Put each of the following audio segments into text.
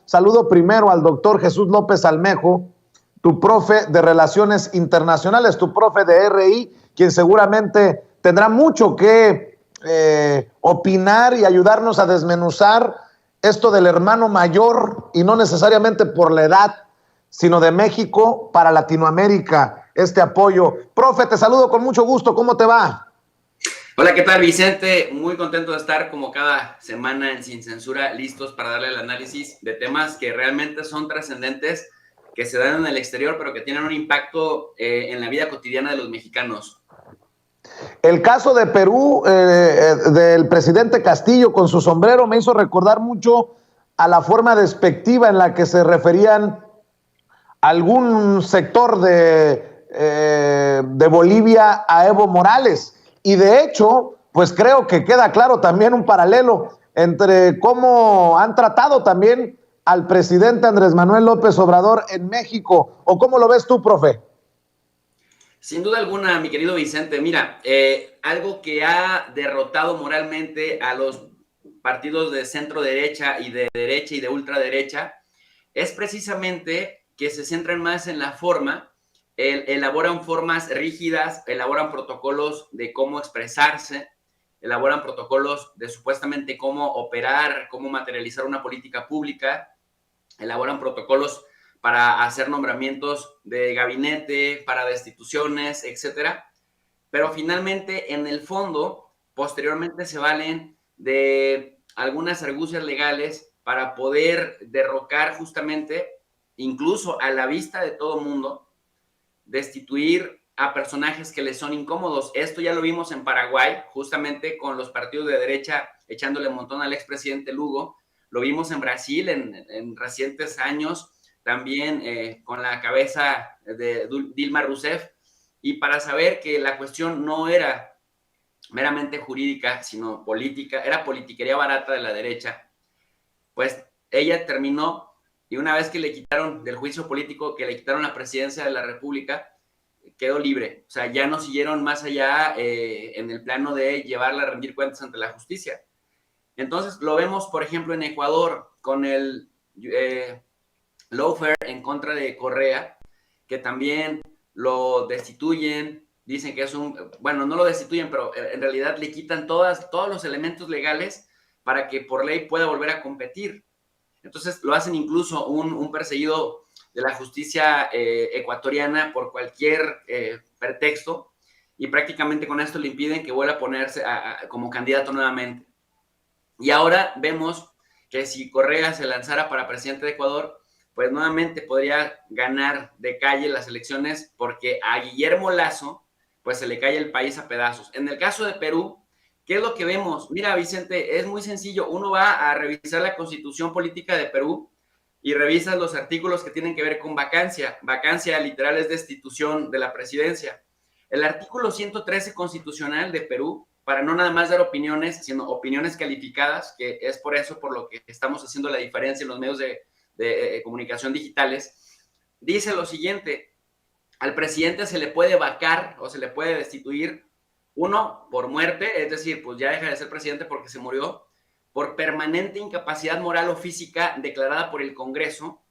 Saludo primero al doctor Jesús López Almejo, tu profe de Relaciones Internacionales, tu profe de RI, quien seguramente tendrá mucho que opinar y ayudarnos a desmenuzar esto del hermano mayor, y no necesariamente por la edad, sino de México para Latinoamérica, este apoyo. Profe, te saludo con mucho gusto, ¿cómo te va? Hola, ¿qué tal, Vicente? Muy contento de estar como cada semana en Sin Censura, listos para darle el análisis de temas que realmente son trascendentes, que se dan en el exterior, pero que tienen un impacto en la vida cotidiana de los mexicanos. El caso de Perú, del presidente Castillo con su sombrero, me hizo recordar mucho a la forma despectiva en la que se referían algún sector de Bolivia a Evo Morales. Y de hecho, pues creo que queda claro también un paralelo entre cómo han tratado también al presidente Andrés Manuel López Obrador en México. ¿O cómo lo ves tú, profe? Sin duda alguna, mi querido Vicente, mira, algo que ha derrotado moralmente a los partidos de centro derecha y de ultraderecha es precisamente que se centran más en la forma, elaboran formas rígidas, elaboran protocolos de cómo expresarse, elaboran protocolos de supuestamente cómo operar, cómo materializar una política pública, elaboran protocolos para hacer nombramientos de gabinete, para destituciones, etcétera. Pero finalmente, en el fondo, posteriormente se valen de algunas argucias legales para poder derrocar justamente, incluso a la vista de todo mundo, destituir a personajes que les son incómodos. Esto ya lo vimos en Paraguay, justamente con los partidos de derecha echándole un montón al expresidente Lugo. Lo vimos en Brasil en recientes años, también con la cabeza de Dilma Rousseff. Y para saber que la cuestión no era meramente jurídica, sino política, era politiquería barata de la derecha, pues ella terminó, y una vez que le quitaron del juicio político, que le quitaron la presidencia de la República, quedó libre. O sea, ya no siguieron más allá en el plano de llevarla a rendir cuentas ante la justicia. Entonces, lo vemos, por ejemplo, en Ecuador, con el lawfare en contra de Correa, que también lo destituyen, dicen que es bueno, no lo destituyen, pero en realidad le quitan todos los elementos legales para que por ley pueda volver a competir. Entonces lo hacen incluso un perseguido de la justicia ecuatoriana por cualquier pretexto, y prácticamente con esto le impiden que vuelva a ponerse como candidato nuevamente. Y ahora vemos que si Correa se lanzara para presidente de Ecuador, pues nuevamente podría ganar de calle las elecciones, porque a Guillermo Lasso pues se le cae el país a pedazos. En el caso de Perú, ¿qué es lo que vemos? Mira, Vicente, es muy sencillo. Uno va a revisar la constitución política de Perú y revisas los artículos que tienen que ver con vacancia. Vacancia literal es destitución de la presidencia. El artículo 113 constitucional de Perú, para no nada más dar opiniones, sino opiniones calificadas, que es por eso por lo que estamos haciendo la diferencia en los medios de comunicación digitales, dice lo siguiente: al presidente se le puede vacar o se le puede destituir, uno, por muerte, es decir, pues ya deja de ser presidente porque se murió; por permanente incapacidad moral o física declarada por el Congreso,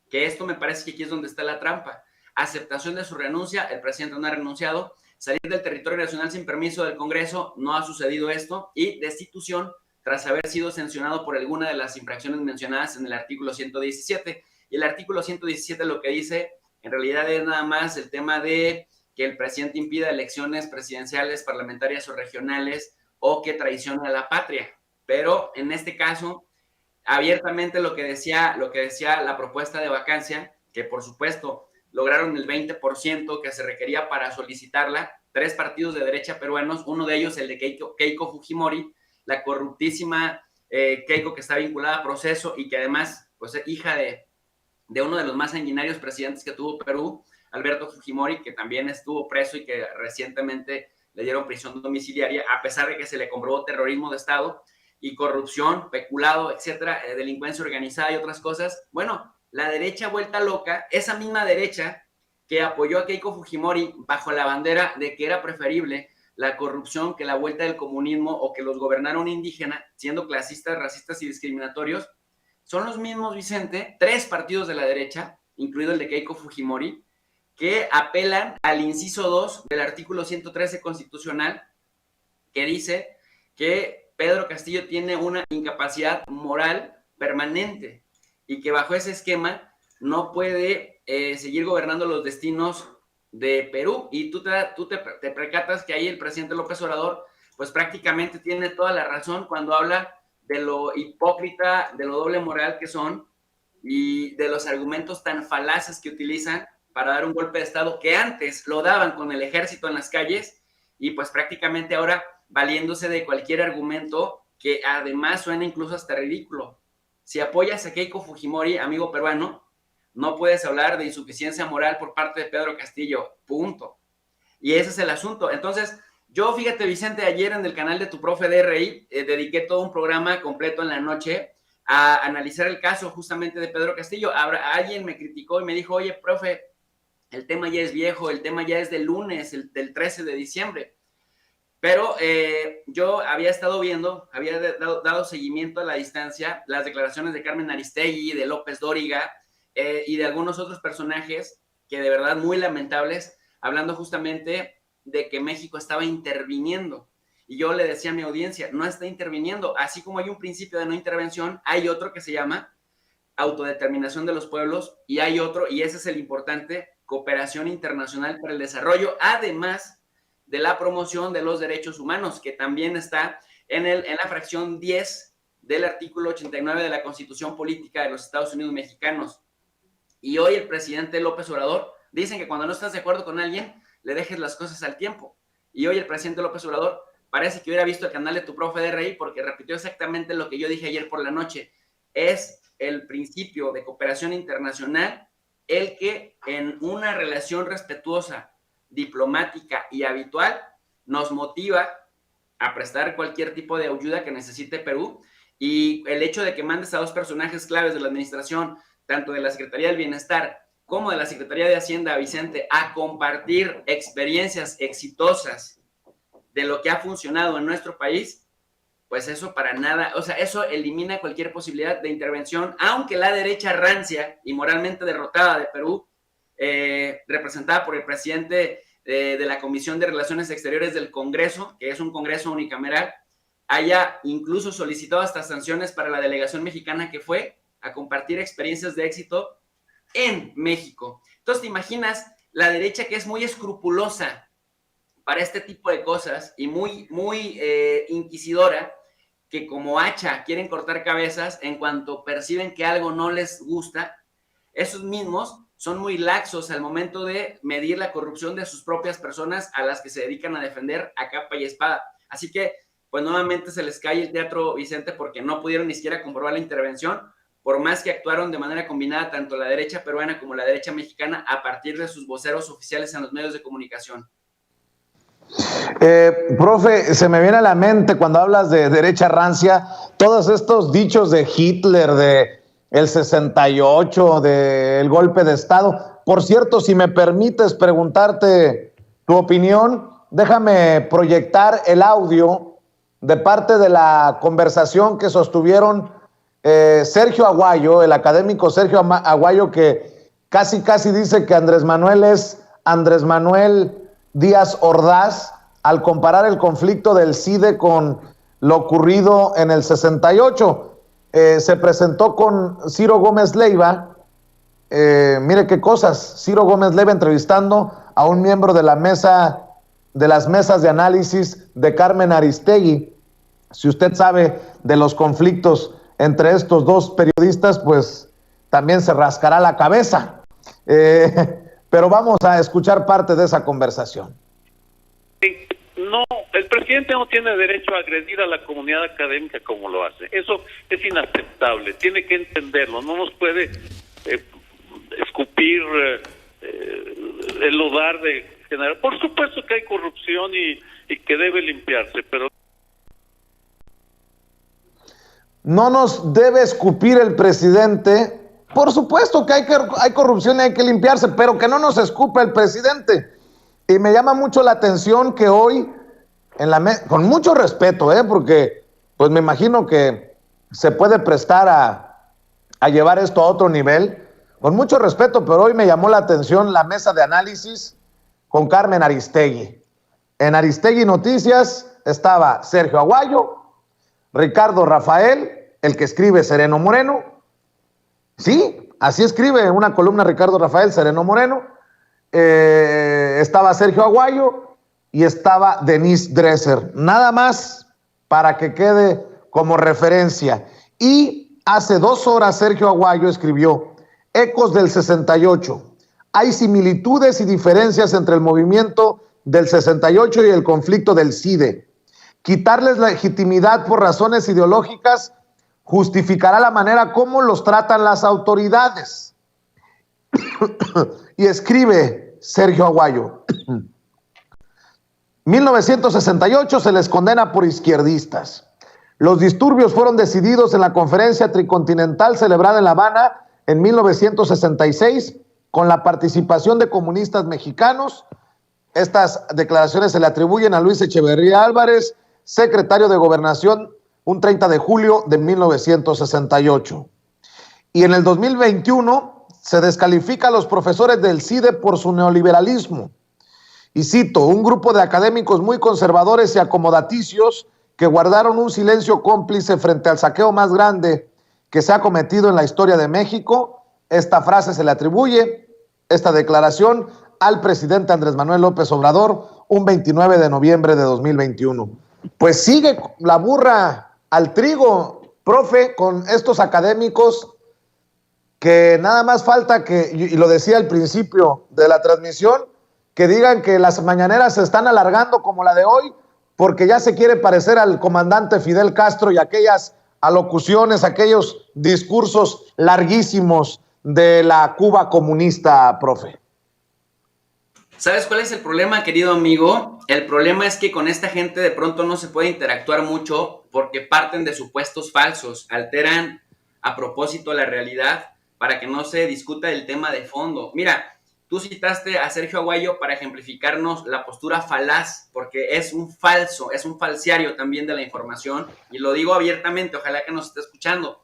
que esto me parece que aquí es donde está la trampa; aceptación de su renuncia, el presidente no ha renunciado; salir del territorio nacional sin permiso del Congreso, no ha sucedido esto; y destitución tras haber sido sancionado por alguna de las infracciones mencionadas en el artículo 117. Y el artículo 117 lo que dice en realidad es nada más el tema de que el presidente impida elecciones presidenciales, parlamentarias o regionales, o que traicione a la patria. Pero en este caso, abiertamente lo que decía la propuesta de vacancia, que por supuesto lograron el 20% que se requería para solicitarla, 3 partidos de derecha peruanos, uno de ellos el de Keiko Fujimori, la corruptísima Keiko, que está vinculada a Proceso y que además pues, es hija de uno de los más sanguinarios presidentes que tuvo Perú, Alberto Fujimori, que también estuvo preso y que recientemente le dieron prisión domiciliaria, a pesar de que se le comprobó terrorismo de Estado y corrupción, peculado, etcétera, delincuencia organizada y otras cosas. Bueno, la derecha vuelta loca, esa misma derecha que apoyó a Keiko Fujimori bajo la bandera de que era preferible la corrupción que la vuelta del comunismo o que los gobernara un indígena, siendo clasistas, racistas y discriminatorios, son los mismos, Vicente, 3 partidos de la derecha, incluido el de Keiko Fujimori, que apelan al inciso 2 del artículo 113 constitucional, que dice que Pedro Castillo tiene una incapacidad moral permanente y que bajo ese esquema no puede seguir gobernando los destinos de Perú. Y tú te percatas que ahí el presidente López Obrador pues prácticamente tiene toda la razón cuando habla de lo hipócrita, de lo doble moral que son y de los argumentos tan falaces que utilizan para dar un golpe de Estado, que antes lo daban con el ejército en las calles y pues prácticamente ahora valiéndose de cualquier argumento que además suena incluso hasta ridículo. Si apoyas a Keiko Fujimori, amigo peruano, no puedes hablar de insuficiencia moral por parte de Pedro Castillo, punto. Y ese es el asunto. Entonces, yo, fíjate, Vicente, ayer en el canal de tu profe DRI, dediqué todo un programa completo en la noche a analizar el caso justamente de Pedro Castillo. Alguien me criticó y me dijo, oye, profe, el tema ya es viejo, el tema ya es del lunes, del 13 de diciembre. Pero yo había estado viendo, había dado seguimiento a la distancia, las declaraciones de Carmen Aristegui, de López Dóriga y de algunos otros personajes que de verdad muy lamentables, hablando justamente de que México estaba interviniendo. Y yo le decía a mi audiencia, no está interviniendo. Así como hay un principio de no intervención, hay otro que se llama autodeterminación de los pueblos y hay otro, y ese es el importante, cooperación internacional para el desarrollo, además de la promoción de los derechos humanos, que también está en la fracción 10 del artículo 89 de la Constitución Política de los Estados Unidos Mexicanos. Y hoy el presidente López Obrador, dicen que cuando no estás de acuerdo con alguien, le dejes las cosas al tiempo. Y hoy el presidente López Obrador parece que hubiera visto el canal de tu profe DRI porque repitió exactamente lo que yo dije ayer por la noche. Es el principio de cooperación internacional el que en una relación respetuosa, diplomática y habitual nos motiva a prestar cualquier tipo de ayuda que necesite Perú. Y el hecho de que mandes a 2 personajes claves de la administración, tanto de la Secretaría del Bienestar como de la Secretaría de Hacienda, Vicente, a compartir experiencias exitosas de lo que ha funcionado en nuestro país, pues eso para nada, o sea, eso elimina cualquier posibilidad de intervención, aunque la derecha rancia y moralmente derrotada de Perú, representada por el presidente de la Comisión de Relaciones Exteriores del Congreso, que es un Congreso unicameral, haya incluso solicitado hasta sanciones para la delegación mexicana que fue a compartir experiencias de éxito en México. Entonces, ¿te imaginas la derecha, que es muy escrupulosa para este tipo de cosas y muy inquisidora, que como hacha quieren cortar cabezas en cuanto perciben que algo no les gusta? Esos mismos son muy laxos al momento de medir la corrupción de sus propias personas a las que se dedican a defender a capa y espada. Así que, pues nuevamente se les cae el teatro, Vicente, porque no pudieron ni siquiera comprobar la intervención, por más que actuaron de manera combinada tanto la derecha peruana como la derecha mexicana a partir de sus voceros oficiales en los medios de comunicación. Profe, se me viene a la mente cuando hablas de derecha rancia, todos estos dichos de Hitler, de el 68, del golpe de Estado. Por cierto, si me permites preguntarte tu opinión, déjame proyectar el audio de parte de la conversación que sostuvieron Sergio Aguayo, el académico Sergio Aguayo, que casi dice que Andrés Manuel es Andrés Manuel Díaz Ordaz, al comparar el conflicto del CIDE con lo ocurrido en el 68. Se presentó con Ciro Gómez Leiva. Mire qué cosas, Ciro Gómez Leiva entrevistando a un miembro de la mesa, de las mesas de análisis de Carmen Aristegui. Si usted sabe de los conflictos entre estos 2 periodistas, pues también se rascará la cabeza. Pero vamos a escuchar parte de esa conversación. No, el presidente no tiene derecho a agredir a la comunidad académica como lo hace. Eso es inaceptable, tiene que entenderlo. No nos puede escupir, enlodar de general. Por supuesto que hay corrupción y que debe limpiarse, pero no nos debe escupir el presidente. Por supuesto que hay corrupción y hay que limpiarse, pero que no nos escupa el presidente. Y me llama mucho la atención que hoy, con mucho respeto, porque pues me imagino que se puede prestar a llevar esto a otro nivel. Con mucho respeto, pero hoy me llamó la atención la mesa de análisis con Carmen Aristegui. En Aristegui Noticias estaba Sergio Aguayo, Ricardo Rafael, el que escribe Sereno Moreno. Sí, así escribe en una columna Ricardo Rafael, Sereno Moreno. Estaba Sergio Aguayo y estaba Denise Dresser. Nada más para que quede como referencia. Y hace 2 horas Sergio Aguayo escribió: Ecos del 68. Hay similitudes y diferencias entre el movimiento del 68 y el conflicto del CIDE. Quitarles legitimidad por razones ideológicas justificará la manera como los tratan las autoridades. Y escribe Sergio Aguayo: 1968 se les condena por izquierdistas. Los disturbios fueron decididos en la conferencia tricontinental celebrada en La Habana en 1966 con la participación de comunistas mexicanos. Estas declaraciones se le atribuyen a Luis Echeverría Álvarez, secretario de Gobernación, un 30 de julio de 1968. Y en el 2021 se descalifica a los profesores del CIDE por su neoliberalismo. Y cito: un grupo de académicos muy conservadores y acomodaticios que guardaron un silencio cómplice frente al saqueo más grande que se ha cometido en la historia de México. Esta frase se le atribuye, esta declaración, al presidente Andrés Manuel López Obrador, un 29 de noviembre de 2021. Pues sigue la burra al trigo, profe, con estos académicos que nada más falta que, y lo decía al principio de la transmisión, que digan que las mañaneras se están alargando como la de hoy, porque ya se quiere parecer al comandante Fidel Castro y aquellas alocuciones, aquellos discursos larguísimos de la Cuba comunista, profe. ¿Sabes cuál es el problema, querido amigo? El problema es que con esta gente de pronto no se puede interactuar mucho porque parten de supuestos falsos, alteran a propósito la realidad para que no se discuta el tema de fondo. Mira, tú citaste a Sergio Aguayo para ejemplificarnos la postura falaz, porque es un falso, es un falsiario también de la información, y lo digo abiertamente, ojalá que nos esté escuchando.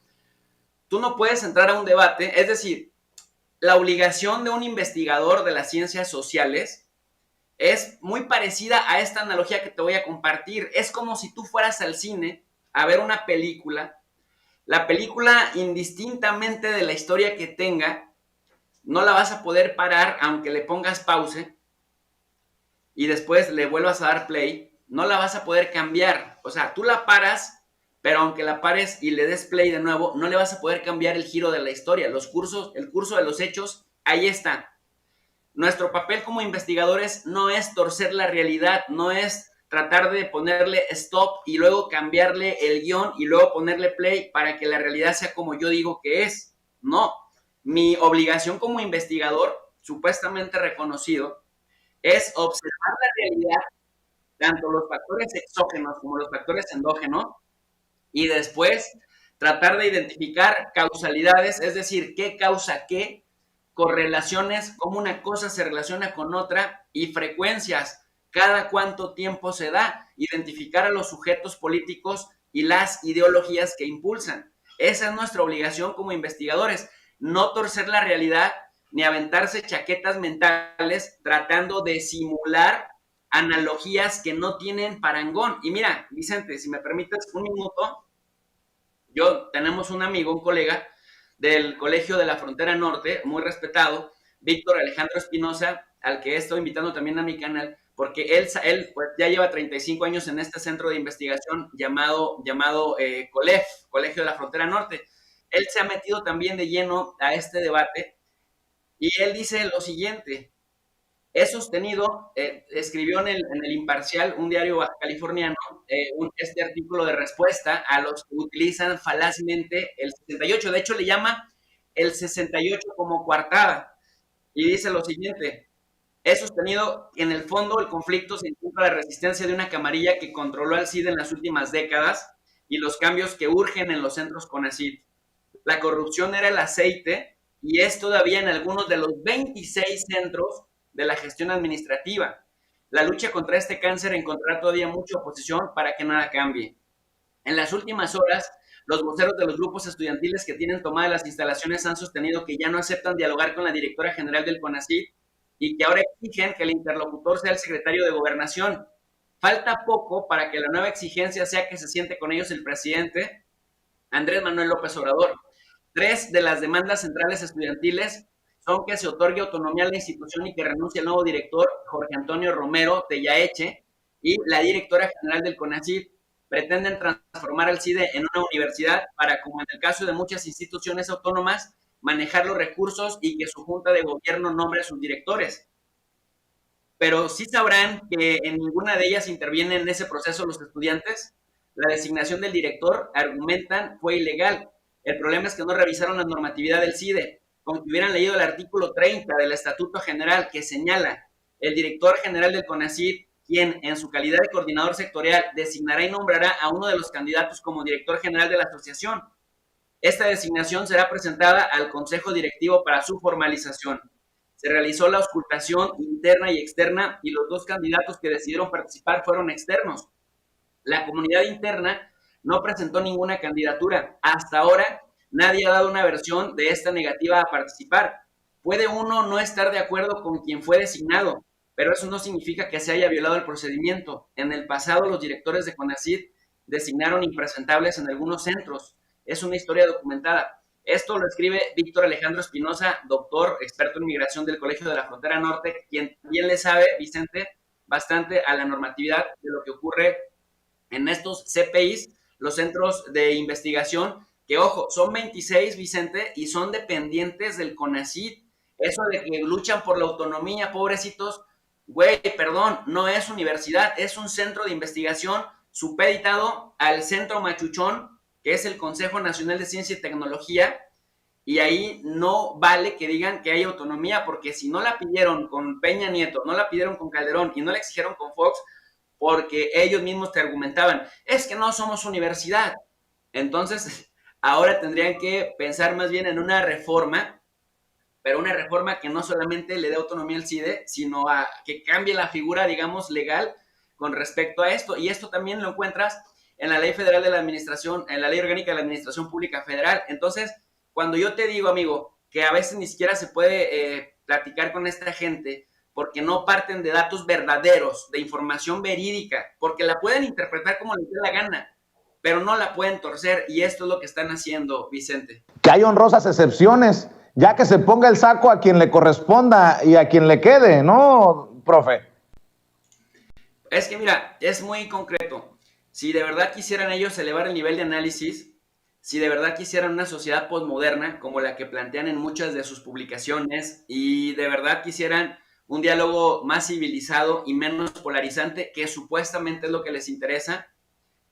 Tú no puedes entrar a un debate, es decir, la obligación de un investigador de las ciencias sociales es muy parecida a esta analogía que te voy a compartir. Es como si tú fueras al cine a ver una película, la película indistintamente de la historia que tenga, no la vas a poder parar aunque le pongas pause y después le vuelvas a dar play, no la vas a poder cambiar. O sea, tú la paras, pero aunque la pares y le des play de nuevo, no le vas a poder cambiar el giro de la historia. El curso de los hechos, ahí está. Nuestro papel como investigadores no es torcer la realidad, no es tratar de ponerle stop y luego cambiarle el guión y luego ponerle play para que la realidad sea como yo digo que es. No, mi obligación como investigador, supuestamente reconocido, es observar la realidad, tanto los factores exógenos como los factores endógenos, y después tratar de identificar causalidades, es decir, qué causa qué, correlaciones, cómo una cosa se relaciona con otra, y frecuencias, cada cuánto tiempo se da, identificar a los sujetos políticos y las ideologías que impulsan. Esa es nuestra obligación como investigadores, no torcer la realidad ni aventarse chaquetas mentales tratando de simular analogías que no tienen parangón. Y mira, Vicente, si me permites un minuto, tenemos un amigo, un colega del Colegio de la Frontera Norte, muy respetado, Víctor Alejandro Espinosa, al que estoy invitando también a mi canal, porque él pues, ya lleva 35 años en este centro de investigación llamado COLEF, Colegio de la Frontera Norte. Él se ha metido también de lleno a este debate y él dice lo siguiente: he sostenido, escribió en el Imparcial, un diario baja californiano, este artículo de respuesta a los que utilizan falazmente el 68. De hecho, le llama el 68 como coartada. Y dice lo siguiente: he sostenido que en el fondo el conflicto se encuentra la resistencia de una camarilla que controló al CID en las últimas décadas y los cambios que urgen en los centros CONACYT. La corrupción era el aceite y es todavía en algunos de los 26 centros de la gestión administrativa. La lucha contra este cáncer encontrará todavía mucha oposición para que nada cambie. En las últimas horas, Los voceros de los grupos estudiantiles que tienen tomadas las instalaciones han sostenido que ya no aceptan dialogar con la directora general del CONACYT y que ahora exigen que el interlocutor sea el secretario de Gobernación. Falta poco para que la nueva exigencia sea que se siente con ellos el presidente Andrés Manuel López Obrador. 3 de las demandas centrales estudiantiles son que se otorgue autonomía a la institución y que renuncie el nuevo director Jorge Antonio Romero Tellaeche y la directora general del CONACYT. Pretenden transformar al CIDE en una universidad para, como en el caso de muchas instituciones autónomas, manejar los recursos y que su junta de gobierno nombre a sus directores. Pero sí sabrán que en ninguna de ellas intervienen en ese proceso los estudiantes. La designación del director, argumentan, fue ilegal. El problema es que no revisaron la normatividad del CIDE, como que hubieran leído el artículo 30 del Estatuto General que señala: el director general del CONACYT, quien en su calidad de coordinador sectorial designará y nombrará a uno de los candidatos como director general de la asociación. Esta designación será presentada al Consejo Directivo para su formalización. Se realizó la auscultación interna y externa y los 2 candidatos que decidieron participar fueron externos. La comunidad interna no presentó ninguna candidatura. Hasta ahora, nadie ha dado una versión de esta negativa a participar. Puede uno no estar de acuerdo con quien fue designado, pero eso no significa que se haya violado el procedimiento. En el pasado, los directores de CONACYT designaron impresentables en algunos centros. Es una historia documentada. Esto lo escribe Víctor Alejandro Espinosa, doctor, experto en migración del Colegio de la Frontera Norte, quien también le sabe, Vicente, bastante a la normatividad de lo que ocurre en estos CPIs, los centros de investigación, que ojo, son 26, Vicente, y son dependientes del CONACYT. Eso de que luchan por la autonomía, pobrecitos, güey, perdón, no es universidad, es un centro de investigación supeditado al Centro Machuchón, que es el Consejo Nacional de Ciencia y Tecnología, y ahí no vale que digan que hay autonomía, porque si no la pidieron con Peña Nieto, no la pidieron con Calderón y no la exigieron con Fox, porque ellos mismos te argumentaban, es que no somos universidad. Entonces, ahora tendrían que pensar más bien en una reforma, pero una reforma que no solamente le dé autonomía al CIDE, sino a que cambie la figura, digamos, legal con respecto a esto. Y esto también lo encuentras en la Ley Federal de la Administración, en la Ley Orgánica de la Administración Pública Federal. Entonces, cuando yo te digo, amigo, que a veces ni siquiera se puede platicar con esta gente porque no parten de datos verdaderos, de información verídica, porque la pueden interpretar como les dé la gana, pero no la pueden torcer, y esto es lo que están haciendo, Vicente. Que hay honrosas excepciones, ya que se ponga el saco a quien le corresponda y a quien le quede, ¿no, profe? Es que mira, es muy concreto. Si de verdad quisieran ellos elevar el nivel de análisis, si de verdad quisieran una sociedad postmoderna, como la que plantean en muchas de sus publicaciones, y de verdad quisieran un diálogo más civilizado y menos polarizante, que supuestamente es lo que les interesa,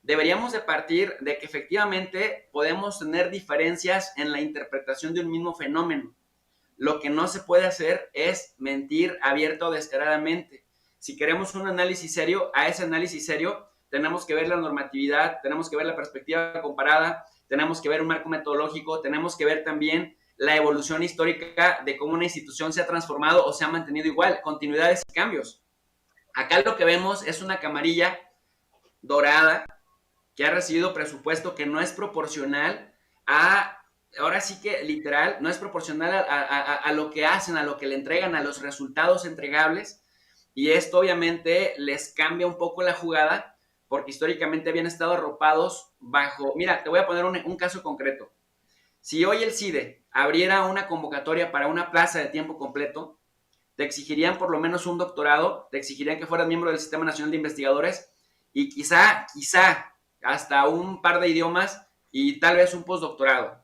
deberíamos de partir de que efectivamente podemos tener diferencias en la interpretación de un mismo fenómeno. Lo que no se puede hacer es mentir abierta o descaradamente. Si queremos un análisis serio, a ese análisis serio tenemos que ver la normatividad, tenemos que ver la perspectiva comparada, tenemos que ver un marco metodológico, tenemos que ver también la evolución histórica de cómo una institución se ha transformado o se ha mantenido igual, continuidades y cambios. Acá lo que vemos es una camarilla dorada que ha recibido presupuesto que no es proporcional a, ahora sí que literal, no es proporcional a lo que hacen, a lo que le entregan, a los resultados entregables, y esto obviamente les cambia un poco la jugada, porque históricamente habían estado arropados bajo, mira, te voy a poner un caso concreto. Si hoy el CIDE abriera una convocatoria para una plaza de tiempo completo, te exigirían por lo menos un doctorado, te exigirían que fueras miembro del Sistema Nacional de Investigadores y quizá hasta un par de idiomas y tal vez un postdoctorado.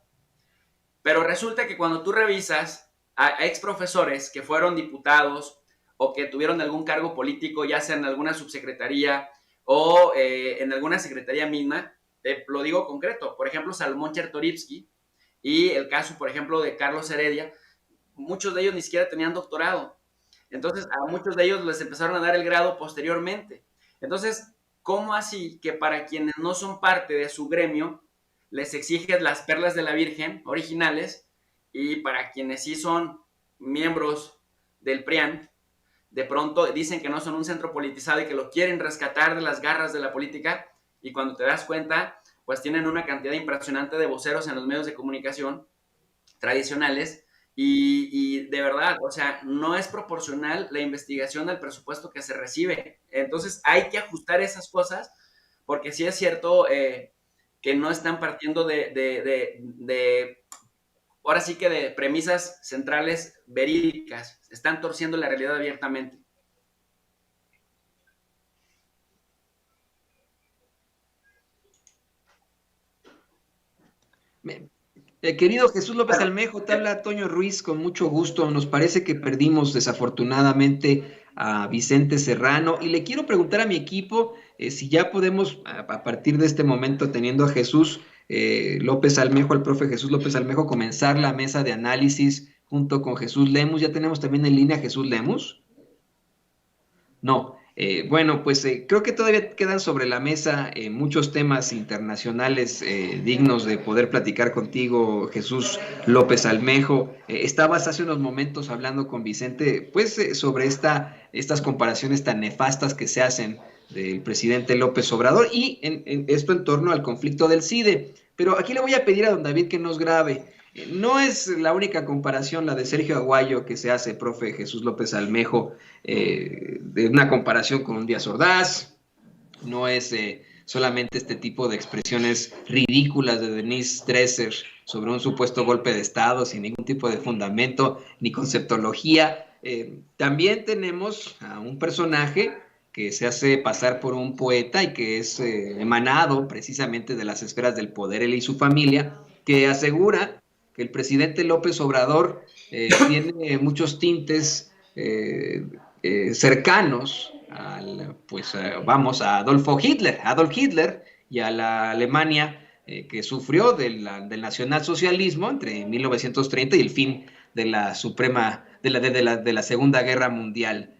Pero resulta que cuando tú revisas a ex profesores que fueron diputados o que tuvieron algún cargo político, ya sea en alguna subsecretaría o en alguna secretaría misma, te lo digo concreto, por ejemplo, Salomón Chertorivsky y el caso, por ejemplo, de Carlos Heredia, muchos de ellos ni siquiera tenían doctorado. Entonces, a muchos de ellos les empezaron a dar el grado posteriormente. Entonces, ¿cómo así que para quienes no son parte de su gremio, les exiges las perlas de la Virgen originales, y para quienes sí son miembros del PRIAN, de pronto dicen que no son un centro politizado y que lo quieren rescatar de las garras de la política, y cuando te das cuenta, pues tienen una cantidad impresionante de voceros en los medios de comunicación tradicionales y de verdad, o sea, no es proporcional la investigación al presupuesto que se recibe. Entonces hay que ajustar esas cosas porque sí es cierto que no están partiendo ahora sí que de premisas centrales verídicas, están torciendo la realidad abiertamente. Querido Jesús López Almejo, te habla Toño Ruiz, con mucho gusto. Nos parece que perdimos desafortunadamente a Vicente Serrano y le quiero preguntar a mi equipo si ya podemos, a partir de este momento, teniendo a Jesús López Almejo, al profe Jesús López Almejo, comenzar la mesa de análisis junto con Jesús Lemus. ¿Ya tenemos también en línea a Jesús Lemus? No. Bueno, pues creo que todavía quedan sobre la mesa muchos temas internacionales dignos de poder platicar contigo, Jesús López Almejo. Estabas hace unos momentos hablando con Vicente, pues sobre estas comparaciones tan nefastas que se hacen del presidente López Obrador y esto en torno al conflicto del CIDE. Pero aquí le voy a pedir a don David que nos grabe. No es la única comparación la de Sergio Aguayo que se hace, profe Jesús López Almejo, de una comparación con un Díaz Ordaz, no es solamente este tipo de expresiones ridículas de Denise Dresser sobre un supuesto golpe de Estado sin ningún tipo de fundamento ni conceptología. También tenemos a un personaje que se hace pasar por un poeta y que es emanado precisamente de las esferas del poder, él y su familia, que asegura que el presidente López Obrador tiene muchos tintes cercanos a Adolf Hitler y a la Alemania que sufrió del nacionalsocialismo entre 1930 y el fin de la Segunda Guerra Mundial.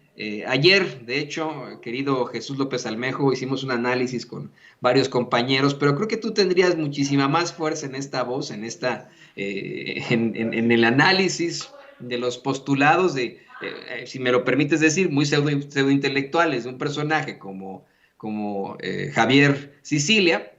Ayer, de hecho, querido Jesús López Almejo, hicimos un análisis con varios compañeros, pero creo que tú tendrías muchísima más fuerza en esta voz, en el análisis de los postulados si me lo permites decir, muy pseudo intelectuales de un personaje como Javier Sicilia,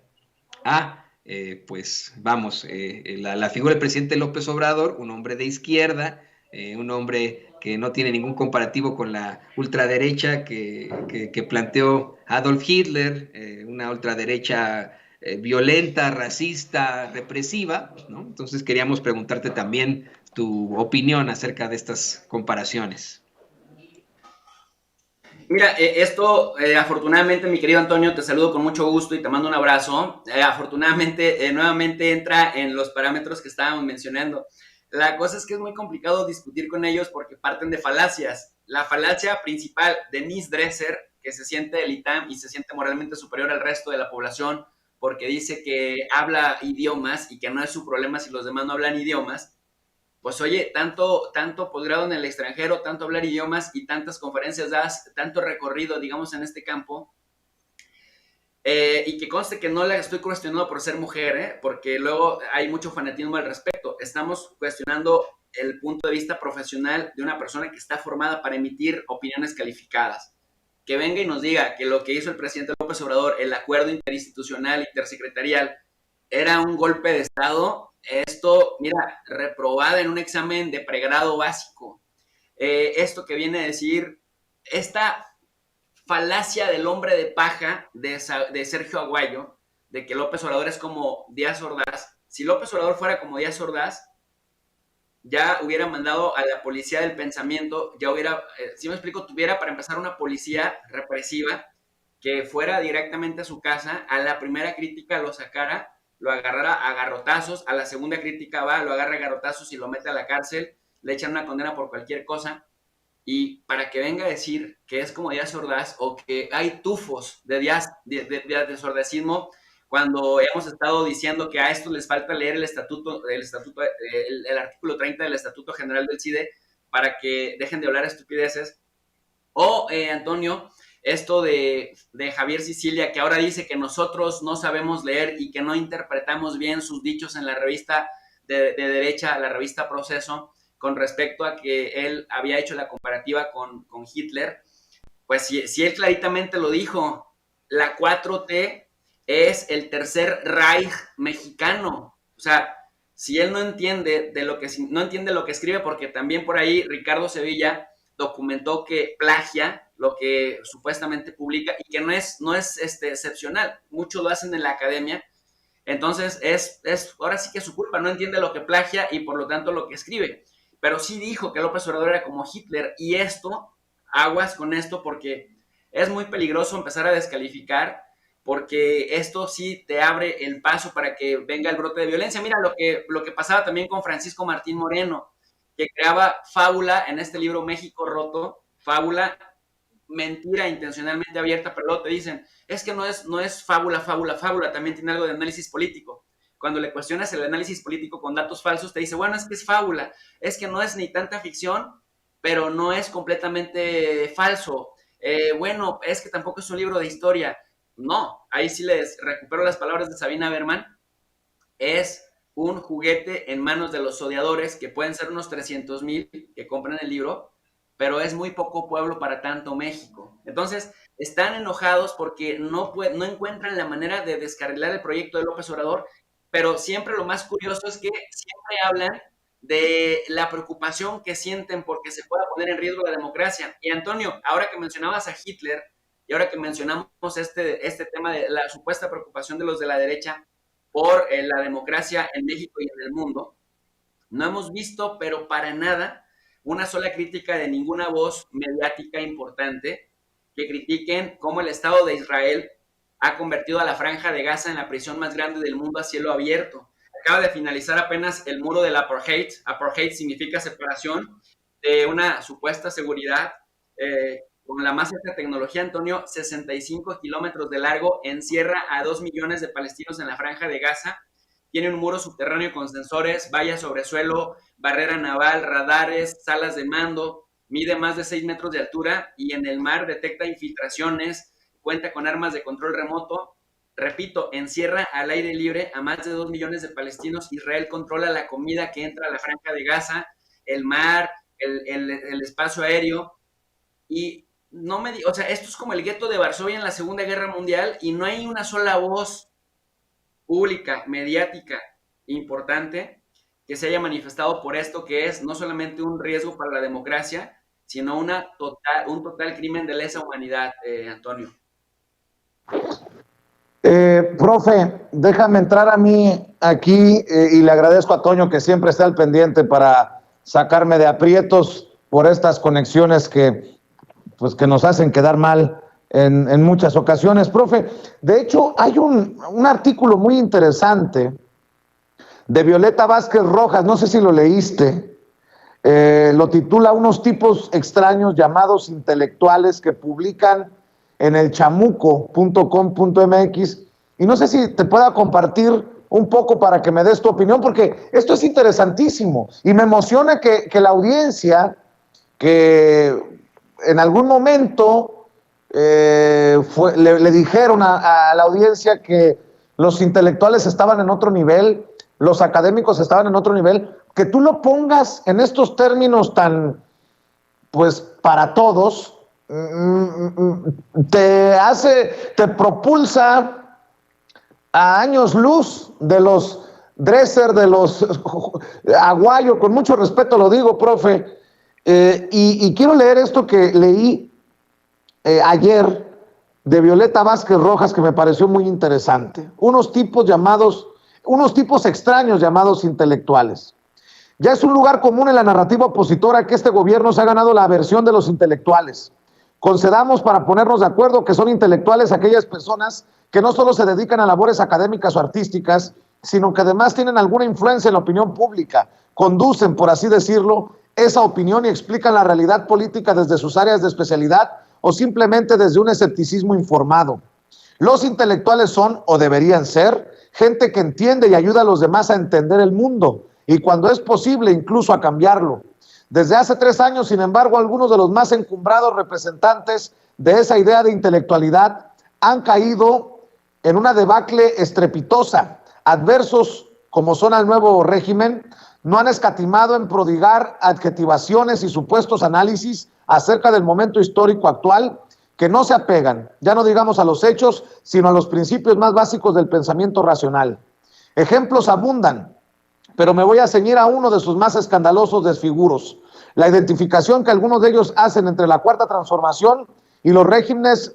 pues vamos, la figura del presidente López Obrador, un hombre de izquierda, un hombre que no tiene ningún comparativo con la ultraderecha que planteó Adolf Hitler, una ultraderecha violenta, racista, represiva, ¿no? Entonces queríamos preguntarte también tu opinión acerca de estas comparaciones. Mira, afortunadamente, mi querido Antonio, te saludo con mucho gusto y te mando un abrazo. Afortunadamente, nuevamente entra en los parámetros que estábamos mencionando. La cosa es que es muy complicado discutir con ellos porque parten de falacias. La falacia principal de Denise Dresser, que se siente elitam y se siente moralmente superior al resto de la población porque dice que habla idiomas y que no es su problema si los demás no hablan idiomas. Pues oye, tanto posgrado en el extranjero, tanto hablar idiomas y tantas conferencias das, tanto recorrido, digamos, en este campo, y que conste que no la estoy cuestionando por ser mujer, porque luego hay mucho fanatismo al respecto. Estamos cuestionando el punto de vista profesional de una persona que está formada para emitir opiniones calificadas. Que venga y nos diga que lo que hizo el presidente López Obrador, el acuerdo interinstitucional, intersecretarial, era un golpe de Estado. Esto, mira, reprobada en un examen de pregrado básico. Esto que viene a decir, esta falacia del hombre de paja de Sergio Aguayo, de que López Obrador es como Díaz Ordaz. Si López Obrador fuera como Díaz Ordaz, ya hubiera mandado a la policía del pensamiento, ya hubiera, si me explico, tuviera para empezar una policía represiva que fuera directamente a su casa, a la primera crítica lo sacara, lo agarrara a garrotazos, a la segunda crítica lo agarra a garrotazos y lo mete a la cárcel, le echan una condena por cualquier cosa, y para que venga a decir que es como Díaz Ordaz o que hay tufos de sordacismo, cuando hemos estado diciendo que a estos les falta leer el artículo 30 del Estatuto General del CIDE para que dejen de hablar estupideces. O, Antonio, esto de Javier Sicilia, que ahora dice que nosotros no sabemos leer y que no interpretamos bien sus dichos en la revista de derecha, la revista Proceso, con respecto a que él había hecho la comparativa con Hitler. Pues si él claritamente lo dijo, la 4T es el tercer Reich mexicano. O sea, si él no entiende no entiende lo que escribe, porque también por ahí Ricardo Sevilla documentó que plagia lo que supuestamente publica y que no es excepcional. Muchos lo hacen en la academia. Entonces, ahora sí que es su culpa, no entiende lo que plagia y por lo tanto lo que escribe. Pero sí dijo que López Obrador era como Hitler, y aguas con esto, porque es muy peligroso empezar a descalificar, porque esto sí te abre el paso para que venga el brote de violencia. Mira lo que pasaba también con Francisco Martín Moreno, que creaba fábula en este libro México Roto, fábula, mentira intencionalmente abierta, pero luego te dicen, es que no es fábula, también tiene algo de análisis político. Cuando le cuestionas el análisis político con datos falsos, te dice, bueno, es que es fábula, es que no es ni tanta ficción, pero no es completamente falso. Bueno, es que tampoco es un libro de historia. No, ahí sí les recupero las palabras de Sabina Berman, es un juguete en manos de los odiadores, que pueden ser unos 300,000 que compran el libro, pero es muy poco pueblo para tanto México. Entonces, están enojados porque no encuentran la manera de descarrilar el proyecto de López Obrador, pero siempre lo más curioso es que siempre hablan de la preocupación que sienten porque se pueda poner en riesgo la democracia. Y Antonio, ahora que mencionabas a Hitler y ahora que mencionamos este tema de la supuesta preocupación de los de la derecha por la democracia en México y en el mundo, no hemos visto, pero para nada, una sola crítica de ninguna voz mediática importante que critiquen cómo el Estado de Israel ha convertido a la Franja de Gaza en la prisión más grande del mundo a cielo abierto. Acaba de finalizar apenas el muro del apartheid. Apartheid significa separación de una supuesta seguridad con la más alta tecnología, Antonio, 65 kilómetros de largo, encierra a 2 millones de palestinos en la Franja de Gaza. Tiene un muro subterráneo con sensores, vallas sobre suelo, barrera naval, radares, salas de mando, mide más de 6 metros de altura y en el mar detecta infiltraciones, cuenta con armas de control remoto. Repito, encierra al aire libre a más de 2 millones de palestinos. Israel controla la comida que entra a la Franja de Gaza, el mar, el espacio aéreo. Y o sea, esto es como el gueto de Varsovia en la Segunda Guerra Mundial y no hay una sola voz pública, mediática, importante, que se haya manifestado por esto, que es no solamente un riesgo para la democracia, sino un total crimen de lesa humanidad, Antonio. Profe, déjame entrar a mí aquí y le agradezco a Toño que siempre está al pendiente para sacarme de aprietos por estas conexiones que nos hacen quedar mal en muchas ocasiones. Profe, de hecho hay un artículo muy interesante de Violeta Vázquez Rojas, no sé si lo leíste, lo titula Unos tipos extraños llamados intelectuales que publican en el chamuco.com.mx, y no sé si te pueda compartir un poco para que me des tu opinión, porque esto es interesantísimo y me emociona que la audiencia, que en algún momento le dijeron a la audiencia que los intelectuales estaban en otro nivel, los académicos estaban en otro nivel, que tú lo pongas en estos términos tan, pues, para todos, te propulsa a años luz de los Dresser, de los Aguayo, con mucho respeto lo digo, profe, y quiero leer esto que leí ayer de Violeta Vázquez Rojas, que me pareció muy interesante. Unos tipos extraños llamados intelectuales. Ya es un lugar común en la narrativa opositora que este gobierno se ha ganado la aversión de los intelectuales. Concedamos, para ponernos de acuerdo, que son intelectuales aquellas personas que no solo se dedican a labores académicas o artísticas, sino que además tienen alguna influencia en la opinión pública, conducen, por así decirlo, esa opinión y explican la realidad política desde sus áreas de especialidad o simplemente desde un escepticismo informado. Los intelectuales son, o deberían ser, gente que entiende y ayuda a los demás a entender el mundo, y cuando es posible incluso a cambiarlo. Desde hace 3 años, sin embargo, algunos de los más encumbrados representantes de esa idea de intelectualidad han caído en una debacle estrepitosa. Adversos como son al nuevo régimen, no han escatimado en prodigar adjetivaciones y supuestos análisis acerca del momento histórico actual que no se apegan, ya no digamos a los hechos, sino a los principios más básicos del pensamiento racional. Ejemplos abundan, pero me voy a ceñir a uno de sus más escandalosos desfiguros: la identificación que algunos de ellos hacen entre la Cuarta Transformación y los regímenes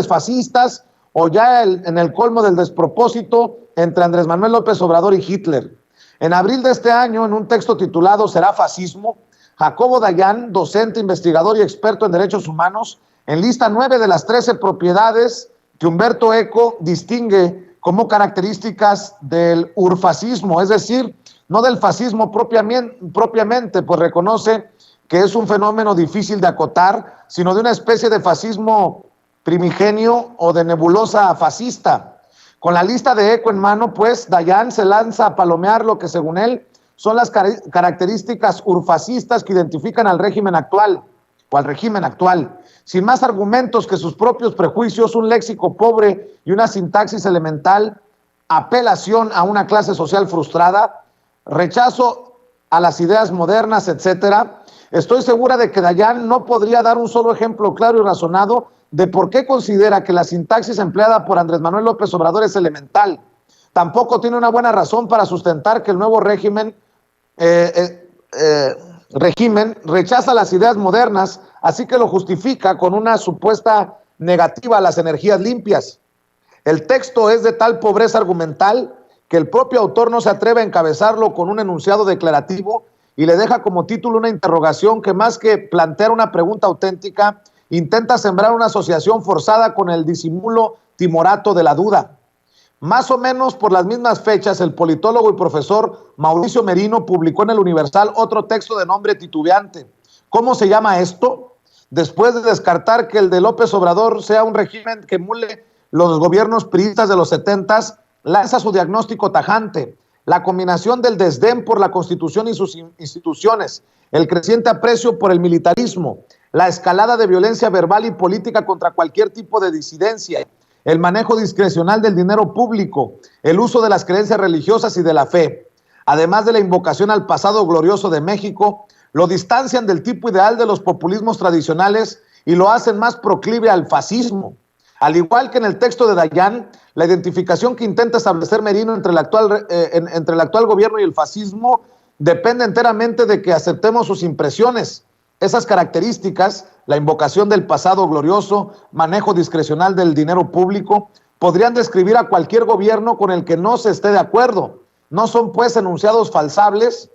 fascistas, o ya en el colmo del despropósito, entre Andrés Manuel López Obrador y Hitler. En abril de este año, en un texto titulado ¿Será fascismo?, Jacobo Dayan, docente, investigador y experto en derechos humanos, enlista 9 de las 13 propiedades que Humberto Eco distingue como características del urfascismo, es decir, no del fascismo propiamente, pues reconoce que es un fenómeno difícil de acotar, sino de una especie de fascismo primigenio o de nebulosa fascista. Con la lista de Eco en mano, pues, Dayan se lanza a palomear lo que, según él, son las características urfascistas que identifican al régimen actual, sin más argumentos que sus propios prejuicios, un léxico pobre y una sintaxis elemental, apelación a una clase social frustrada, rechazo a las ideas modernas, etcétera. Estoy segura de que Dayan no podría dar un solo ejemplo claro y razonado de por qué considera que la sintaxis empleada por Andrés Manuel López Obrador es elemental. Tampoco tiene una buena razón para sustentar que el nuevo régimen rechaza las ideas modernas, así que lo justifica con una supuesta negativa a las energías limpias. El texto es de tal pobreza argumental que el propio autor no se atreve a encabezarlo con un enunciado declarativo y le deja como título una interrogación que, más que plantear una pregunta auténtica, intenta sembrar una asociación forzada con el disimulo timorato de la duda. Más o menos por las mismas fechas, el politólogo y profesor Mauricio Merino publicó en el Universal otro texto de nombre titubeante. ¿Cómo se llama esto? Después de descartar que el de López Obrador sea un régimen que emule los gobiernos priistas de los 70s, lanza su diagnóstico tajante: la combinación del desdén por la Constitución y sus instituciones, el creciente aprecio por el militarismo, la escalada de violencia verbal y política contra cualquier tipo de disidencia, el manejo discrecional del dinero público, el uso de las creencias religiosas y de la fe, además de la invocación al pasado glorioso de México, lo distancian del tipo ideal de los populismos tradicionales y lo hacen más proclive al fascismo. Al igual que en el texto de Dayan, la identificación que intenta establecer Merino entre el actual gobierno y el fascismo depende enteramente de que aceptemos sus impresiones. Esas características, la invocación del pasado glorioso, manejo discrecional del dinero público, podrían describir a cualquier gobierno con el que no se esté de acuerdo. No son, pues, enunciados falsables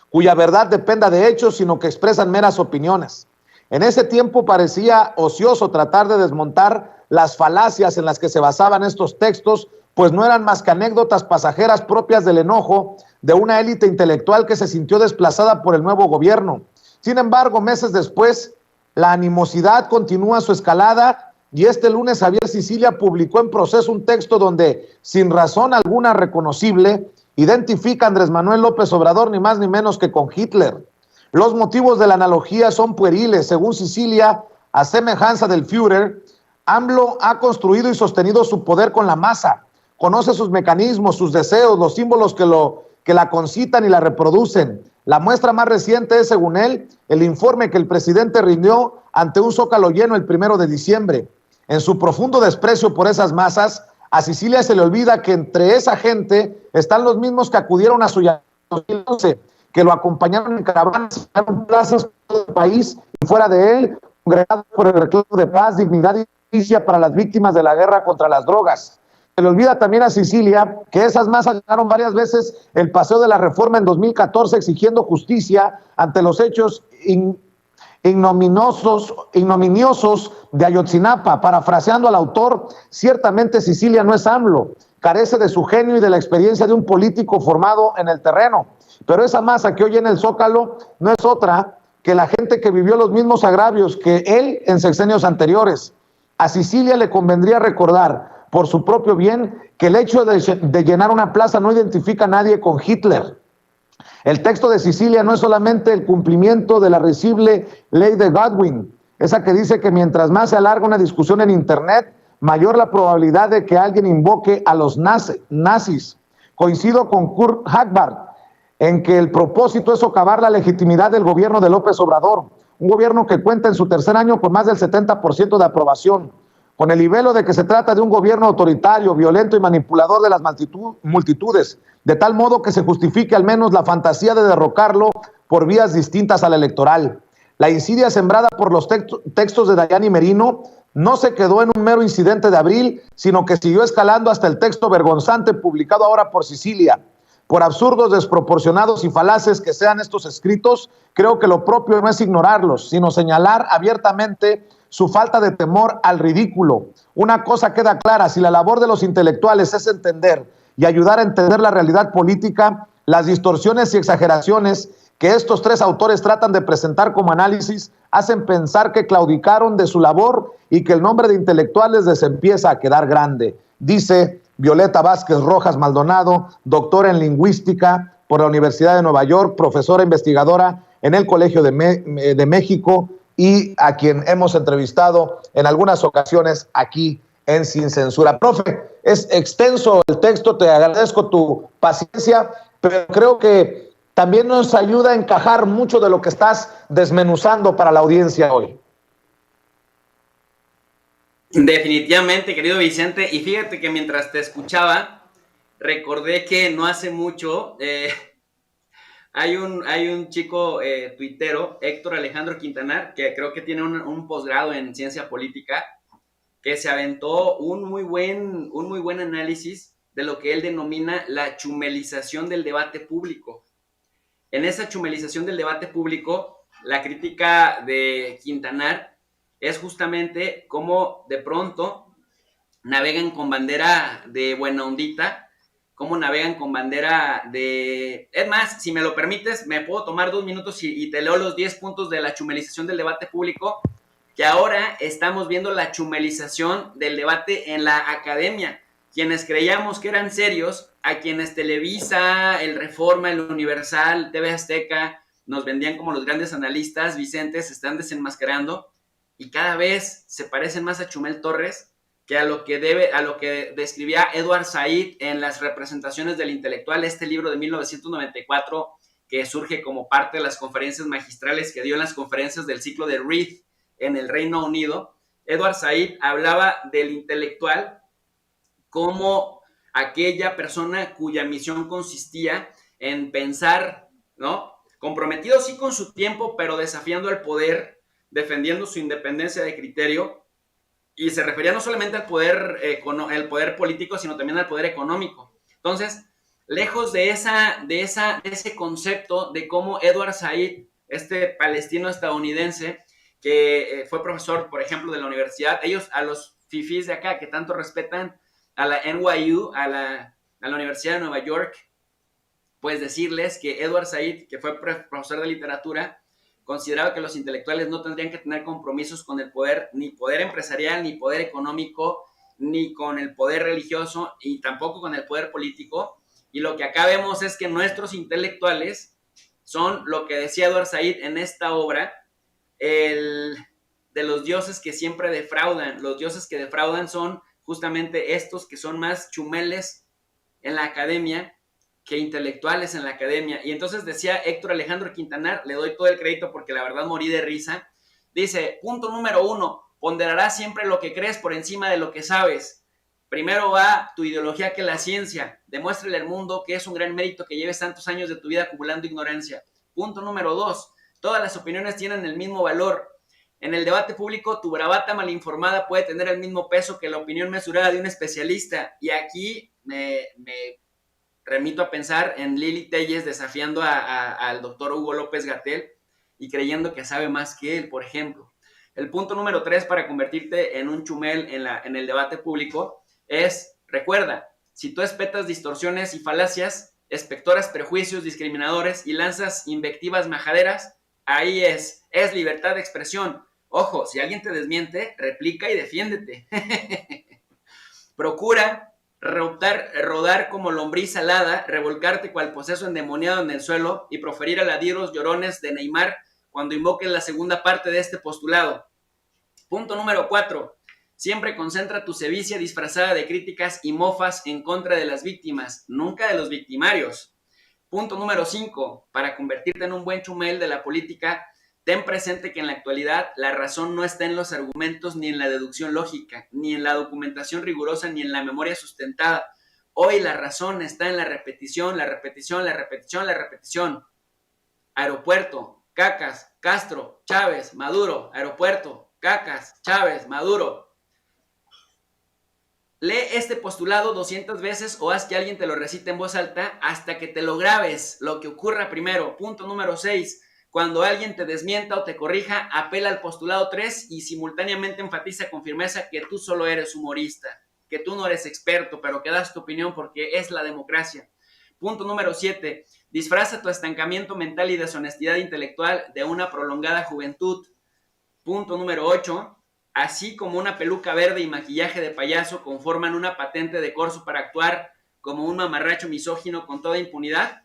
cuya verdad dependa de hechos, sino que expresan meras opiniones. En ese tiempo parecía ocioso tratar de desmontar las falacias en las que se basaban estos textos, pues no eran más que anécdotas pasajeras propias del enojo de una élite intelectual que se sintió desplazada por el nuevo gobierno. Sin embargo, meses después, la animosidad continúa su escalada y este lunes Javier Sicilia publicó en Proceso un texto donde, sin razón alguna reconocible, identifica a Andrés Manuel López Obrador ni más ni menos que con Hitler. Los motivos de la analogía son pueriles. Según Sicilia, a semejanza del Führer, AMLO ha construido y sostenido su poder con la masa, conoce sus mecanismos, sus deseos, los símbolos que la concitan y la reproducen. La muestra más reciente es, según él, el informe que el presidente rindió ante un Zócalo lleno el 1 de diciembre. En su profundo desprecio por esas masas, a Sicilia se le olvida que entre esa gente están los mismos que acudieron a su llamado, que lo acompañaron en caravanas, en plazas del país y fuera de él, congregados por el reclamo de paz, dignidad y justicia para las víctimas de la guerra contra las drogas. Se le olvida también a Sicilia que esas masas ganaron varias veces el paseo de la Reforma en 2014 exigiendo justicia ante los hechos ignominiosos de Ayotzinapa. Parafraseando al autor, ciertamente Sicilia no es AMLO, carece de su genio y de la experiencia de un político formado en el terreno. Pero esa masa que hoy en el Zócalo no es otra que la gente que vivió los mismos agravios que él en sexenios anteriores. A Sicilia le convendría recordar, por su propio bien, que el hecho de llenar una plaza no identifica a nadie con Hitler. El texto de Sicilia no es solamente el cumplimiento de la risible ley de Godwin, esa que dice que mientras más se alarga una discusión en Internet, mayor la probabilidad de que alguien invoque a los nazis. Coincido con Kurt Hagbard en que el propósito es socavar la legitimidad del gobierno de López Obrador. un gobierno que cuenta en su tercer año con más del 70% de aprobación, con el libelo de que se trata de un gobierno autoritario, violento y manipulador de las multitudes, de tal modo que se justifique al menos la fantasía de derrocarlo por vías distintas a la electoral. La insidia sembrada por los textos de Dayani Merino no se quedó en un mero incidente de abril, sino que siguió escalando hasta el texto vergonzante publicado ahora por Sicilia. Por absurdos, desproporcionados y falaces que sean estos escritos, creo que lo propio no es ignorarlos, sino señalar abiertamente su falta de temor al ridículo. Una cosa queda clara: si la labor de los intelectuales es entender y ayudar a entender la realidad política, las distorsiones y exageraciones que estos tres autores tratan de presentar como análisis hacen pensar que claudicaron de su labor y que el nombre de intelectuales les empieza a quedar grande. Dice Violeta Vázquez Rojas Maldonado, doctora en lingüística por la Universidad de Nueva York, profesora investigadora en el Colegio de México y a quien hemos entrevistado en algunas ocasiones aquí en Sin Censura. Profe, es extenso el texto, te agradezco tu paciencia, pero creo que también nos ayuda a encajar mucho de lo que estás desmenuzando para la audiencia hoy. Definitivamente, querido Vicente, y fíjate que mientras te escuchaba, recordé que no hace mucho hay un chico tuitero, Héctor Alejandro Quintanar, que creo que tiene un posgrado en ciencia política, que se aventó un muy buen análisis de lo que él denomina la chumelización del debate público. En esa chumelización del debate público, la crítica de Quintanar es justamente cómo de pronto navegan con bandera de buena ondita, cómo navegan con bandera de... Es más, si me lo permites, me puedo tomar 2 minutos y te leo los 10 puntos de la chumelización del debate público, que ahora estamos viendo la chumelización del debate en la academia. Quienes creíamos que eran serios, a quienes Televisa, el Reforma, el Universal, TV Azteca, nos vendían como los grandes analistas, Vicente, se están desenmascarando y cada vez se parecen más a Chumel Torres que a lo que describía Edward Said en Las representaciones del intelectual, este libro de 1994 que surge como parte de las conferencias magistrales que dio en las conferencias del ciclo de Reed en el Reino Unido. Edward Said hablaba del intelectual como aquella persona cuya misión consistía en pensar, ¿no? Comprometido sí con su tiempo, pero desafiando al poder, defendiendo su independencia de criterio, y se refería no solamente al poder, el poder político, sino también al poder económico. Entonces, lejos de ese concepto de cómo Edward Said, este palestino estadounidense, que fue profesor, por ejemplo, de la universidad, ellos a los fifís de acá, que tanto respetan a la NYU, a la Universidad de Nueva York, pues decirles que Edward Said, que fue profesor de literatura, consideraba que los intelectuales no tendrían que tener compromisos con el poder, ni poder empresarial, ni poder económico, ni con el poder religioso, y tampoco con el poder político. Y lo que acá vemos es que nuestros intelectuales son lo que decía Edward Said en esta obra, de los dioses que siempre defraudan. Los dioses que defraudan son justamente estos que son más chumeles en la academia que intelectuales en la academia. Y entonces decía Héctor Alejandro Quintanar, le doy todo el crédito porque la verdad morí de risa, dice, punto número 1, ponderarás siempre lo que crees por encima de lo que sabes. Primero va tu ideología que la ciencia. Demuéstrale al mundo que es un gran mérito que lleves tantos años de tu vida acumulando ignorancia. Punto número 2, todas las opiniones tienen el mismo valor. En el debate público, tu bravata malinformada puede tener el mismo peso que la opinión mesurada de un especialista. Y aquí me remito a pensar en Lili Telles desafiando al doctor Hugo López-Gatell y creyendo que sabe más que él, por ejemplo. El punto número 3 para convertirte en un chumel en el debate público es, recuerda, si tú espetas distorsiones y falacias, espectoras prejuicios discriminadores y lanzas invectivas majaderas, ahí es libertad de expresión. Ojo, si alguien te desmiente, replica y defiéndete. Procura rodar como lombriz alada, revolcarte cual poseso endemoniado en el suelo y proferir aladieros llorones de Neymar cuando invoques la segunda parte de este postulado. Punto número 4. Siempre concentra tu sevicia disfrazada de críticas y mofas en contra de las víctimas, nunca de los victimarios. Punto número 5. Para convertirte en un buen chumel de la política, ten presente que en la actualidad la razón no está en los argumentos, ni en la deducción lógica, ni en la documentación rigurosa, ni en la memoria sustentada. Hoy la razón está en la repetición, la repetición, la repetición, la repetición. Aeropuerto, Cacas, Castro, Chávez, Maduro, aeropuerto, Cacas, Chávez, Maduro. Lee este postulado 200 veces o haz que alguien te lo recite en voz alta hasta que te lo grabes, lo que ocurra primero. Punto número 6. Cuando alguien te desmienta o te corrija, apela al postulado 3 y simultáneamente enfatiza con firmeza que tú solo eres humorista, que tú no eres experto, pero que das tu opinión porque es la democracia. Punto número 7. Disfraza tu estancamiento mental y deshonestidad intelectual de una prolongada juventud. Punto número 8. Así como una peluca verde y maquillaje de payaso conforman una patente de corso para actuar como un mamarracho misógino con toda impunidad,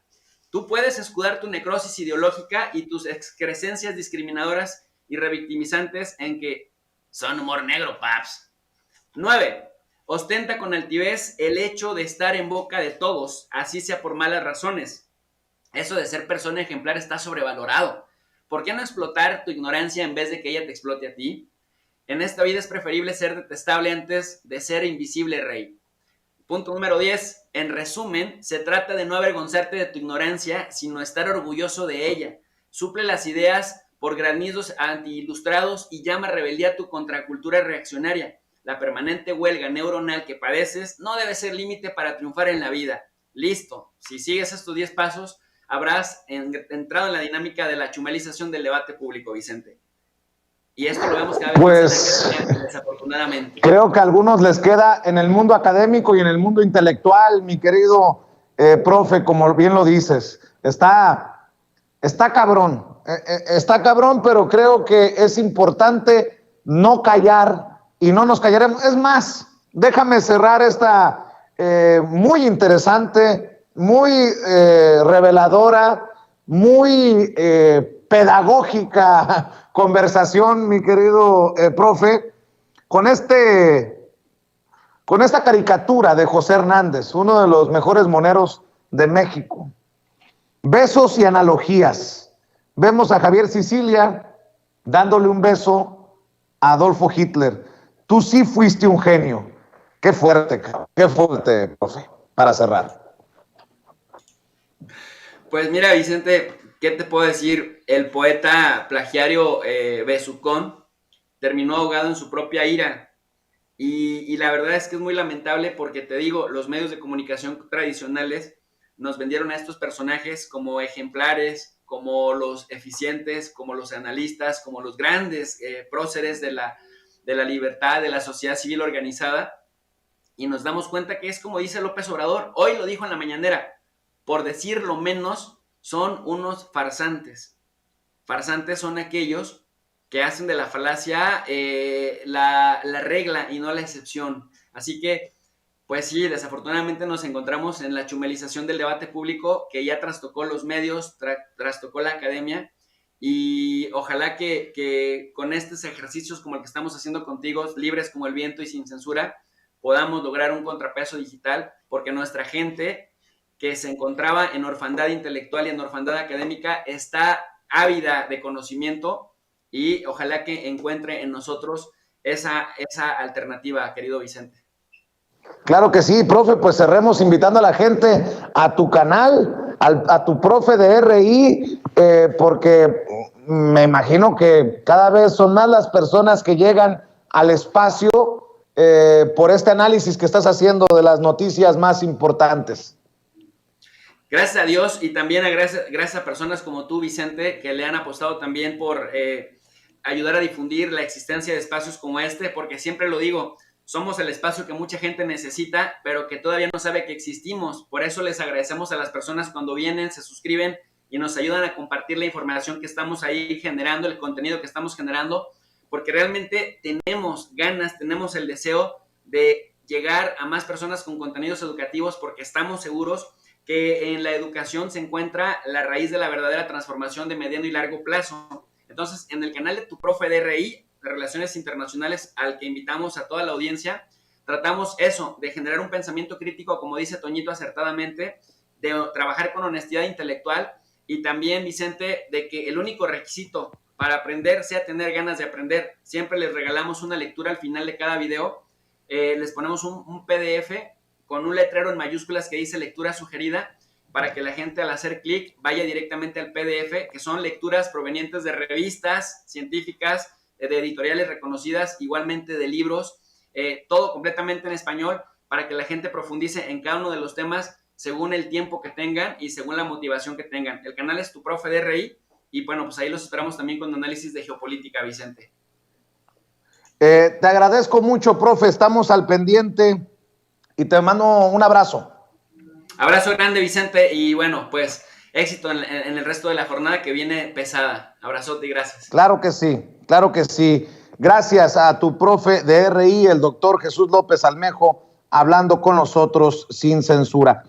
tú puedes escudar tu necrosis ideológica y tus excrescencias discriminadoras y revictimizantes en que son humor negro, paps. 9. Ostenta con altivez el hecho de estar en boca de todos, así sea por malas razones. Eso de ser persona ejemplar está sobrevalorado. ¿Por qué no explotar tu ignorancia en vez de que ella te explote a ti? En esta vida es preferible ser detestable antes de ser invisible, rey. Punto número 10. En resumen, se trata de no avergonzarte de tu ignorancia, sino estar orgulloso de ella. Suple las ideas por granizos anti-ilustrados y llama rebeldía a tu contracultura reaccionaria. La permanente huelga neuronal que padeces no debe ser límite para triunfar en la vida. Listo. Si sigues estos 10 pasos, habrás entrado en la dinámica de la chumelización del debate público, Vicente. Y esto lo vemos cada vez más en la academia, desafortunadamente. Creo que a algunos les queda en el mundo académico y en el mundo intelectual, mi querido profe, como bien lo dices. Está cabrón, está cabrón, pero creo que es importante no callar y no nos callaremos. Es más, déjame cerrar esta muy interesante, muy reveladora, muy pedagógica conversación, mi querido profe, con esta caricatura de José Hernández, uno de los mejores moneros de México. Besos y analogías. Vemos a Javier Sicilia dándole un beso a Adolfo Hitler. Tú sí fuiste un genio. Qué fuerte, profe, para cerrar. Pues mira, Vicente, ¿qué te puedo decir? El poeta plagiario Besucón terminó ahogado en su propia ira. Y la verdad es que es muy lamentable porque, te digo, los medios de comunicación tradicionales nos vendieron a estos personajes como ejemplares, como los eficientes, como los analistas, como los grandes próceres de la libertad, de la sociedad civil organizada. Y nos damos cuenta que es como dice López Obrador, hoy lo dijo en la mañanera, por decir lo menos, son unos farsantes. Farsantes son aquellos que hacen de la falacia la regla y no la excepción. Así que, pues sí, desafortunadamente nos encontramos en la chumelización del debate público que ya trastocó los medios, trastocó la academia, y ojalá que con estos ejercicios como el que estamos haciendo contigo, libres como el viento y sin censura, podamos lograr un contrapeso digital, porque nuestra gente que se encontraba en orfandad intelectual y en orfandad académica está ávida de conocimiento, y ojalá que encuentre en nosotros esa alternativa, querido Vicente. Claro que sí, profe, pues cerremos invitando a la gente a tu canal, a tu profe de RI, porque me imagino que cada vez son más las personas que llegan al espacio por este análisis que estás haciendo de las noticias más importantes. Gracias a Dios, y también gracias a personas como tú, Vicente, que le han apostado también por ayudar a difundir la existencia de espacios como este, porque siempre lo digo, somos el espacio que mucha gente necesita, pero que todavía no sabe que existimos. Por eso les agradecemos a las personas cuando vienen, se suscriben y nos ayudan a compartir la información que estamos ahí generando, el contenido que estamos generando, porque realmente tenemos ganas, tenemos el deseo de llegar a más personas con contenidos educativos, porque estamos seguros que en la educación se encuentra la raíz de la verdadera transformación de mediano y largo plazo. Entonces, en el canal de tu profe de RI, de Relaciones Internacionales, al que invitamos a toda la audiencia, tratamos eso, de generar un pensamiento crítico, como dice Toñito acertadamente, de trabajar con honestidad intelectual, y también, Vicente, de que el único requisito para aprender, sea tener ganas de aprender. Siempre les regalamos una lectura al final de cada video. Les ponemos un PDF con un letrero en mayúsculas que dice lectura sugerida, para que la gente al hacer clic vaya directamente al PDF, que son lecturas provenientes de revistas científicas, de editoriales reconocidas, igualmente de libros, todo completamente en español, para que la gente profundice en cada uno de los temas según el tiempo que tengan y según la motivación que tengan. El canal es Tu Profe de RI, y bueno, pues ahí los esperamos también con análisis de geopolítica, Vicente. Te agradezco mucho, profe, estamos al pendiente y te mando un abrazo. Abrazo grande, Vicente, y bueno, pues éxito en el resto de la jornada que viene pesada. Abrazote y gracias. Claro que sí, claro que sí. Gracias a Tu Profe de RI, el doctor Jesús López Almejo, hablando con nosotros sin censura.